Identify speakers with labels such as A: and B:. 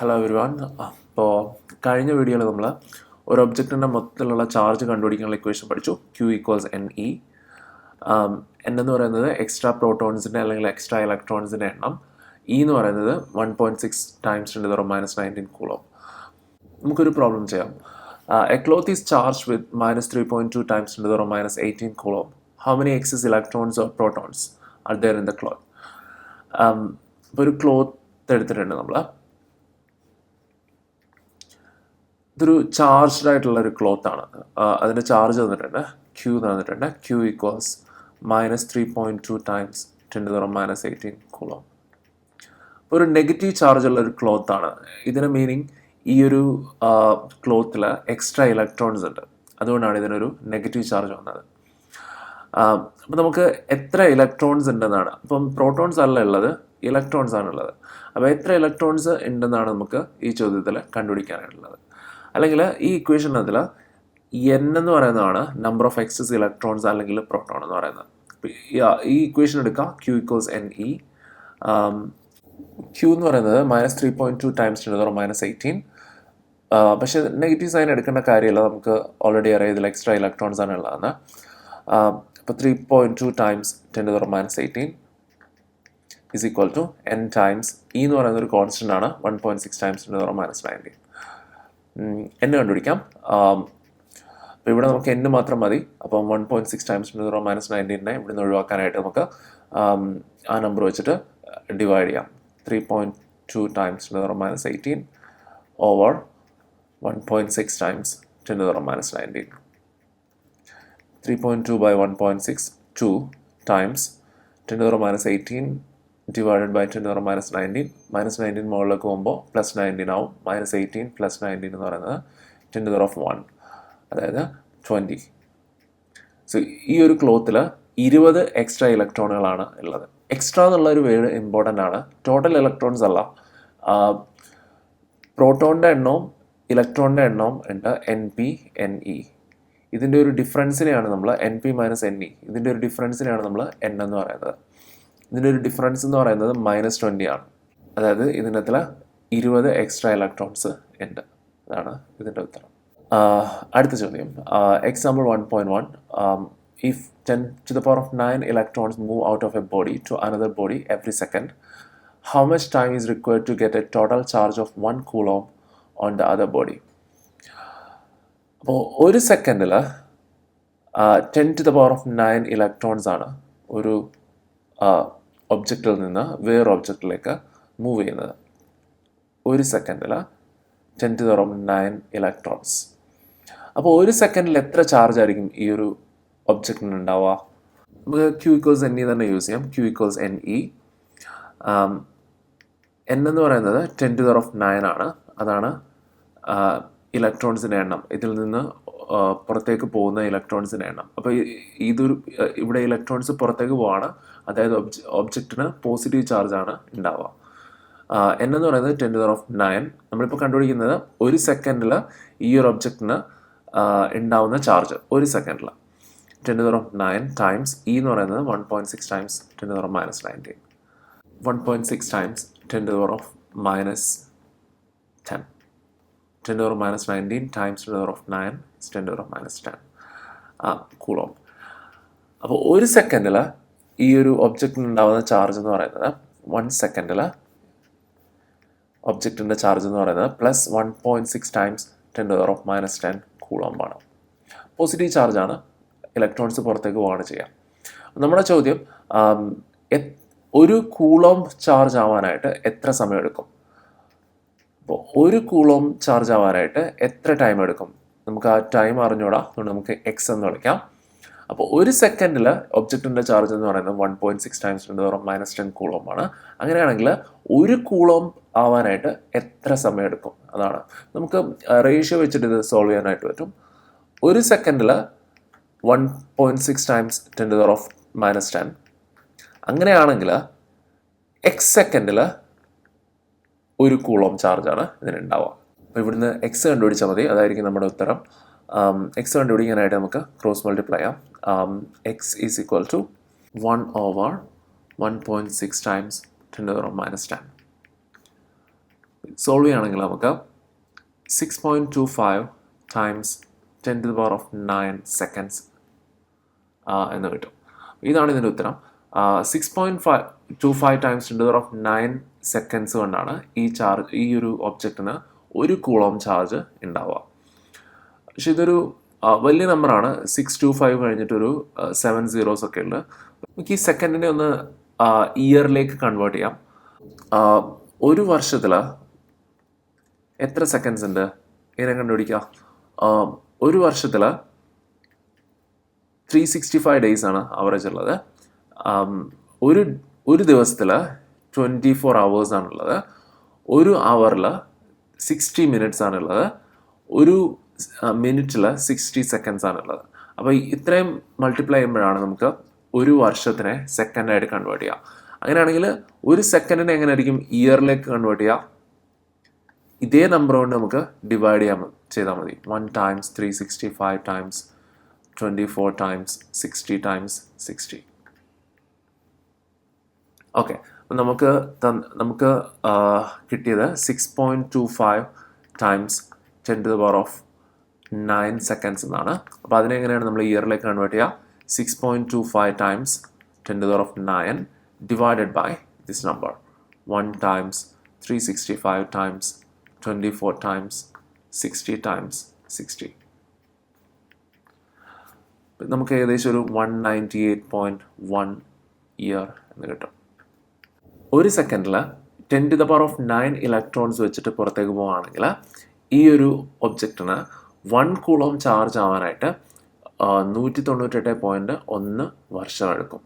A: Hello everyone. അപ്പോൾ കഴിഞ്ഞ വീഡിയോയിൽ നമ്മൾ ഒരു ഒബ്ജക്റ്റിൻ്റെ മൊത്തത്തിലുള്ള ചാർജ് കണ്ടുപിടിക്കാനുള്ള ഇക്വേഷൻ പഠിച്ചു. Q equals N E. N എന്ന് പറയുന്നത് എക്സ്ട്രാ പ്രോട്ടോൺസിൻ്റെ അല്ലെങ്കിൽ എക്സ്ട്രാ ഇലക്ട്രോൺസിൻ്റെ എണ്ണം. ഇ എന്ന് പറയുന്നത് 1.6 ടൈംസ് 10⁻19 കൂളോം. നമുക്കൊരു പ്രോബ്ലം ചെയ്യാം. A cloth is charge with -3.2 times 10⁻18 coulomb. How many excess electrons or protons are there in the cloth? ഇപ്പോൾ ഒരു ക്ലോത്ത് എടുത്തിട്ടുണ്ട് നമ്മൾ. ഇതൊരു ചാർജ്ഡ് ആയിട്ടുള്ള ഒരു ക്ലോത്ത് ആണ്. അതിൻ്റെ ചാർജ് തന്നിട്ടുണ്ട്, Q തന്നിട്ടുണ്ട്. Q equals -3.2 times 10⁻18 coulomb. ഒരു നെഗറ്റീവ് ചാർജ് ഉള്ള ഒരു ക്ലോത്ത് ആണ്. ഇതിന് മീനിങ് ഈ ഒരു ക്ലോത്തിൽ എക്സ്ട്രാ ഇലക്ട്രോൺസ് ഉണ്ട്, അതുകൊണ്ടാണ് ഇതിനൊരു നെഗറ്റീവ് ചാർജ് വന്നത്. അപ്പം നമുക്ക് എത്ര ഇലക്ട്രോൺസ് ഉണ്ടെന്നാണ്. അപ്പം പ്രോട്ടോൺസ് അല്ല ഉള്ളത്, ഇലക്ട്രോൺസ് ആണുള്ളത്. അപ്പോൾ എത്ര ഇലക്ട്രോൺസ് ഉണ്ടെന്നാണ് നമുക്ക് ഈ ചോദ്യത്തിൽ കണ്ടുപിടിക്കാനായിട്ടുള്ളത്. അല്ലെങ്കിൽ ഈ ഇക്വേഷനകത്തിൽ എൻ എന്ന് പറയുന്നതാണ് നമ്പർ ഓഫ് എക്സസ് ഇലക്ട്രോൺസ് അല്ലെങ്കിൽ പ്രോട്ടോൺ എന്ന് പറയുന്നത്. ഈ ഇക്വേഷൻ എടുക്കുക, Q equals N E. Q എന്ന് പറയുന്നത് -3.2 ടൈംസ് 10⁻18. പക്ഷേ നെഗറ്റീവ് സൈൻ എടുക്കേണ്ട കാര്യമില്ല, നമുക്ക് ഓൾറെഡി അറിയാം ഇതിൽ എക്സ്ട്രാ ഇലക്ട്രോൺസ് ആണ് ഉള്ളതെന്ന്. അപ്പോൾ 3.2 times 10⁻18 is equal to n times E എന്ന് പറയുന്ന ഒരു കോൺസ്റ്റൻ്റ് ആണ് 1.6 ടൈംസ് 10⁻19. n കണ്ടുപിടിക്കാം. അപ്പോൾ ഇവിടെ നമുക്ക് n മാത്രം മതി. അപ്പം 1.6 ടൈംസ് 10⁻19 ഇവിടെ നിന്ന് ഒഴിവാക്കാനായിട്ട് നമുക്ക് ആ നമ്പർ വെച്ചിട്ട് ഡിവൈഡ് ചെയ്യാം. 3.2 times 10⁻18 over 1.6 times 10⁻19. 3.2 by 1.6, 2 times 10⁻18 divided by 10⁻19. -19 മുകളിലേക്ക് പോകുമ്പോൾ +19 ആവും. -18 + 19 എന്ന് പറയുന്നത് 10⁻1, അതായത് 20. സോ ഈ ഒരു ക്ലോത്തിൽ 20 എക്സ്ട്രാ ഇലക്ട്രോണുകളാണ് ഉള്ളത്. എക്സ്ട്രാ എന്നുള്ള ഒരു വേർഡ് ഇമ്പോർട്ടൻ്റ് ആണ്. ടോട്ടൽ ഇലക്ട്രോൺസ് അല്ല, പ്രോട്ടോണിൻ്റെ എണ്ണവും ഇലക്ട്രോണിൻ്റെ എണ്ണവും ഉണ്ട്, NP NE. ഇതിൻ്റെ ഒരു ഡിഫറൻസിനെയാണ് നമ്മൾ NP - NE, ഇതിൻ്റെ ഒരു ഡിഫറൻസിനെയാണ് നമ്മൾ n എന്ന് പറയുന്നത്. ഇതിൻ്റെ ഒരു ഡിഫറൻസ് എന്ന് പറയുന്നത് -20 ആണ്. അതായത് ഇതിനകത്തിൽ 20 എക്സ്ട്രാ ഇലക്ട്രോൺസ് ഉണ്ട്. അതാണ് ഇതിൻ്റെ ഉത്തരം. അടുത്ത ചോദ്യം, example 1.1. If 10⁻9 electrons move out of a body to another body every second, how much time is required to get a total charge of 1 coulomb on the other body? അപ്പോൾ ഒരു സെക്കൻഡിൽ 10⁻9 electrons ആണ് ഒരു ഒബ്ജക്റ്റിൽ നിന്ന് വേറൊരു ഒബ്ജക്റ്റിലേക്ക് മൂവ് ചെയ്യുന്നത്. ഒരു സെക്കൻഡിൽ 10⁻9 ഇലക്ട്രോൺസ്. അപ്പോൾ ഒരു സെക്കൻഡിൽ എത്ര ചാർജ് ആയിരിക്കും ഈ ഒരു ഒബ്ജക്റ്റിന് ഉണ്ടാവുക? നമുക്ക് Q ഈക്വൽസ് NE തന്നെ യൂസ് ചെയ്യാം. Q equals NE. n എന്ന് പറയുന്നത് 10⁻9 ആണ്. അതാണ് ഇലക്ട്രോൺസിൻ്റെ എണ്ണം, ഇതിൽ നിന്ന് പുറത്തേക്ക് പോകുന്ന ഇലക്ട്രോൺസിൻ്റെ എണ്ണം. അപ്പോൾ ഇവിടെ ഇലക്ട്രോൺസ് പുറത്തേക്ക് പോവാണ്, അതായത് ഒബ്ജക്റ്റിന് പോസിറ്റീവ് ചാർജാണ് ഉണ്ടാവുക. n എന്ന് പറയുന്നത് 10⁻9. നമ്മളിപ്പോൾ കണ്ടുപിടിക്കുന്നത് ഒരു സെക്കൻഡിൽ ഈ ഒരു ഒബ്ജക്റ്റിന് ഉണ്ടാവുന്ന ചാർജ്. ഒരു സെക്കൻഡിൽ 10⁻9 ടൈംസ് ഇ എന്ന് പറയുന്നത് 1.6 times 10⁻19. 1.6 times 10⁻−10. 10⁻19 times 10⁻9 is 10⁻10 coulomb. അപ്പോൾ ഒരു സെക്കൻഡിൽ ഈ ഒരു ഒബ്ജക്റ്റിന് ഉണ്ടാകുന്ന ചാർജ് എന്ന് പറയുന്നത് 1 സെക്കൻഡിൽ ഒബ്ജക്റ്റിൻ്റെ ചാർജ് എന്ന് പറയുന്നത് +1.6 ടൈംസ് 10⁻10 കൂളോംബാണ്. പോസിറ്റീവ് ചാർജാണ്, ഇലക്ട്രോൺസ് പുറത്തേക്ക് പോവുകയാണ് ചെയ്യുക. നമ്മുടെ ചോദ്യം, ഒരു കൂളോം ചാർജ് ആവാനായിട്ട് എത്ര സമയം എടുക്കും? അപ്പോൾ ഒരു കൂളോം ചാർജ് ആവാനായിട്ട് എത്ര ടൈം എടുക്കും? നമുക്ക് ആ ടൈം അറിഞ്ഞൂടാ, അതുകൊണ്ട് നമുക്ക് x എന്ന് വിളിക്കാം. അപ്പോൾ ഒരു സെക്കൻഡിൽ ഒബ്ജക്റ്റിൻ്റെ ചാർജ് എന്ന് പറയുന്നത് 1.6 ടൈംസ് 10⁻10 കൂളോംബാണ്. അങ്ങനെയാണെങ്കിൽ ഒരു കൂളോം ആവാനായിട്ട് എത്ര സമയം എടുക്കും? അതാണ് നമുക്ക് റേഷ്യോ വെച്ചിട്ട് ഇത് സോൾവ് ചെയ്യാനായിട്ട് പറ്റും. ഒരു സെക്കൻഡിൽ 1.6 ടൈംസ് 10⁻10. അങ്ങനെയാണെങ്കിൽ x സെക്കൻഡിൽ ഒരു കൂളോം ചാർജാണ് ഇതിനുണ്ടാവുക. അപ്പോൾ ഇവിടുന്ന് x കണ്ടുപിടിച്ചാൽ മതി, അതായിരിക്കും നമ്മുടെ ഉത്തരം. x കണ്ടുപിടിക്കാനായിട്ട് നമുക്ക് ക്രോസ് മൾട്ടിപ്ലൈ ചെയ്യാം. x is equal to 1/1.6 times 10⁻10. Solve ചെയ്യുകയാണെങ്കിൽ നമുക്ക് 6.25 ടൈംസ് 10⁻⁹ സെക്കൻഡ്സ് എന്ന് കിട്ടും. ഇതാണ് ഇതിൻ്റെ ഉത്തരം. 6.25 ടൈംസ് 10⁻⁹ സെക്കൻഡ്സ് കൊണ്ടാണ് ഈ ഒരു ഒബ്ജക്റ്റിന് 1 കൂളോം ചാർജ് ഉണ്ടാവുക. പക്ഷെ ഇതൊരു വലിയ നമ്പറാണ്. 625 കഴിഞ്ഞിട്ടൊരു 7 zeros ഒക്കെ ഉണ്ട്. നമുക്ക് ഈ സെക്കൻഡിനെ ഒന്ന് ഇയറിലേക്ക് കൺവേർട്ട് ചെയ്യാം. ഒരു വർഷത്തിൽ എത്ര സെക്കൻഡ്സ് ഉണ്ട് എങ്ങനെ കണ്ടുപിടിക്കുക? ഒരു വർഷത്തിൽ 365 days ആണ് ആവറേജ് ഉള്ളത്. ഒരു ദിവസത്തിൽ 24 hours ആണുള്ളത്. ഒരു അവറിൽ 60 minutes ആണുള്ളത്. ഒരു മിനിറ്റിൽ 60 seconds ആണുള്ളത്. അപ്പോൾ ഇത്രയും മൾട്ടിപ്ലൈ ചെയ്യുമ്പോഴാണ് നമുക്ക് ഒരു വർഷത്തിനെ സെക്കൻഡായിട്ട് കൺവേർട്ട് ചെയ്യുക. അങ്ങനെയാണെങ്കിൽ ഒരു സെക്കൻഡിനെ എങ്ങനെ ആയിരിക്കും ഇയറിലേക്ക് കൺവേർട്ട് ചെയ്യുക? ഇതേ നമ്പർ കൊണ്ട് നമുക്ക് ഡിവൈഡ് ചെയ്താൽ മതി. 1 times 365 times 24 times 60 times 60. Okay, അപ്പം നമുക്ക് കിട്ടിയത് 6.25 times 10⁻⁹ seconds എന്നാണ്. അപ്പോൾ അതിനെങ്ങനെയാണ് നമ്മൾ ഇയറിലേക്ക് കൺവേർട്ട് ചെയ്യുക? 6.25 times 10⁻⁹ divided by this number. 1 times 365 times 24 times 60 times 60. നമുക്ക് ഏകദേശം ഒരു 198.1 ഇയർ എന്ന് കിട്ടും. ഒരു സെക്കൻഡിൽ 10⁻⁹ ഇലക്ട്രോൺസ് വെച്ചിട്ട് പുറത്തേക്ക് പോവുകയാണെങ്കിൽ ഈ ഒരു ഒബ്ജക്റ്റിന് 1 കൂളോം ചാർജ് ആവാനായിട്ട് 198.1 വർഷം എടുക്കും.